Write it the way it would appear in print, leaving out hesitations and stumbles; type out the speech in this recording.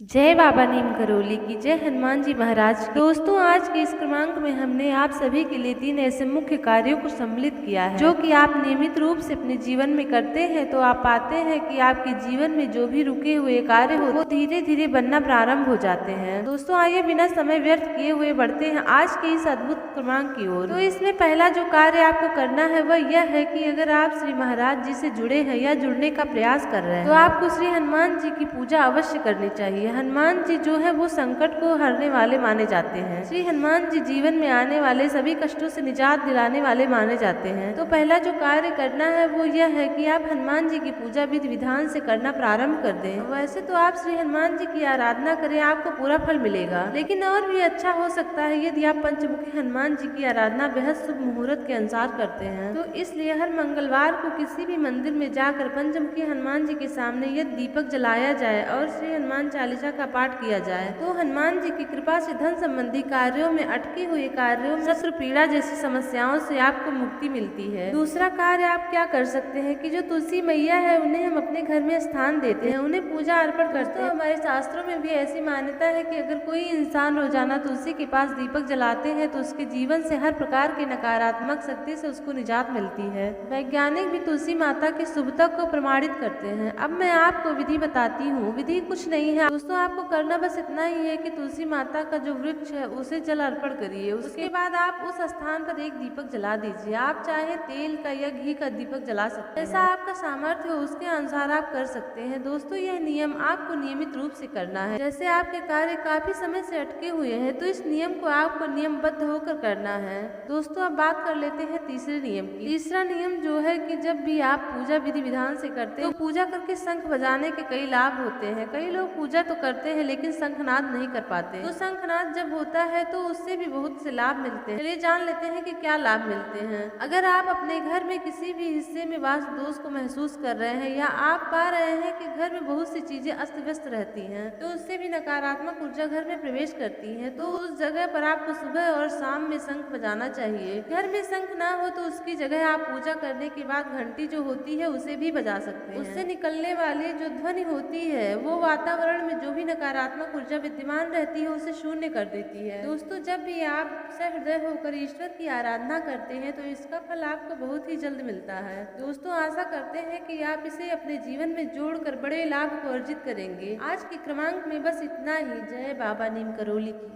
जय बाबा नीम करोली की, जय हनुमान जी महाराज की। दोस्तों, आज के इस क्रमांक में हमने आप सभी के लिए 3 ऐसे मुख्य कार्यों को सम्मिलित किया है जो कि आप नियमित रूप से अपने जीवन में करते हैं तो आप पाते हैं कि आपके जीवन में जो भी रुके हुए कार्य हो वो धीरे धीरे बनना प्रारंभ हो जाते हैं। दोस्तों, आइए बिना समय व्यर्थ किए हुए बढ़ते हैं आज के इस अद्भुत क्रमांक की ओर। तो इसमें पहला जो कार्य आपको करना है वह यह है कि अगर आप श्री महाराज जी से जुड़े हैं या जुड़ने का प्रयास कर रहे हैं तो आपको श्री हनुमान जी की पूजा अवश्य करनी चाहिए। हनुमान जी जो है वो संकट को हरने वाले माने जाते हैं। श्री हनुमान जी जीवन में आने वाले सभी कष्टों से निजात दिलाने वाले माने जाते हैं। तो पहला जो कार्य करना है वो यह है कि आप हनुमान जी की पूजा विधि विधान से करना प्रारंभ कर दें। वैसे तो आप श्री हनुमान जी की आराधना करें, आपको पूरा फल मिलेगा, लेकिन और भी अच्छा हो सकता है यदि आप पंचमुखी हनुमान जी की आराधना बेहद शुभ मुहूर्त के अनुसार करते हैं। तो इसलिए हर मंगलवार को किसी भी मंदिर में जाकर पंचमुखी हनुमान जी के सामने यदि दीपक जलाया जाए और श्री हनुमान चालीसा का पाठ किया जाए तो हनुमान जी की कृपा से धन संबंधी कार्यों में, अटके हुए कार्यों में, शत्रु पीड़ा जैसी समस्याओं से आपको मुक्ति मिलती है। दूसरा कार्य आप क्या कर सकते हैं कि जो तुलसी मैया है उन्हें हम अपने घर में स्थान देते हैं, उन्हें पूजा अर्पण करते हैं। हमारे शास्त्रों में भी ऐसी मान्यता है कि अगर कोई इंसान रोजाना तुलसी के पास दीपक जलाते हैं तो उसके जीवन से हर प्रकार की नकारात्मक शक्ति से उसको निजात मिलती है। वैज्ञानिक भी तुलसी माता की शुभता को प्रमाणित करते हैं। अब मैं आपको विधि बताती हूँ। विधि कुछ नहीं है दोस्तों, आपको करना बस इतना ही है कि तुलसी माता का जो वृक्ष है उसे जल अर्पण करिए। उसके बाद आप उस स्थान पर एक दीपक जला दीजिए। आप चाहे तेल का या घी का दीपक जला सकते हैं, जैसा आपका सामर्थ्य हो उसके अनुसार आप कर सकते हैं। दोस्तों, यह नियम आपको नियमित रूप से करना है। जैसे आपके कार्य काफी समय से अटके हुए हैं तो इस नियम को आपको नियमबद्ध होकर करना है। दोस्तों, अब बात कर लेते हैं तीसरे नियम की। तीसरा नियम जो है कि जब भी आप पूजा विधि विधान से करते हैं तो पूजा करके शंख बजाने के कई लाभ होते हैं। कई लोग पूजा तो करते हैं लेकिन शंखनाद नहीं कर पाते। तो शंखनाद जब होता है तो उससे भी बहुत से लाभ मिलते हैं। चलिए जान लेते हैं कि क्या लाभ मिलते हैं। अगर आप अपने घर में किसी भी हिस्से में वास्तु दोष को महसूस कर रहे हैं या आप पा रहे हैं कि घर में बहुत सी चीजें अस्त व्यस्त रहती हैं तो उससे भी नकारात्मक ऊर्जा घर में प्रवेश करती है, तो उस जगह पर आपको सुबह और शाम में शंख बजाना चाहिए। घर में शंख ना हो तो उसकी जगह आप पूजा करने के बाद घंटी जो होती है उसे भी बजा सकते हैं। उससे निकलने वाली जो ध्वनि होती है वो वातावरण में जो भी नकारात्मक ऊर्जा विद्यमान रहती है उसे शून्य कर देती है। दोस्तों, जब भी आप सहृदय होकर ईश्वर की आराधना करते हैं तो इसका फल आपको बहुत ही जल्द मिलता है। दोस्तों, आशा करते हैं कि आप इसे अपने जीवन में जोड़कर बड़े लाभ को अर्जित करेंगे। आज के क्रमांक में बस इतना ही। जय बाबा नीम करोली की।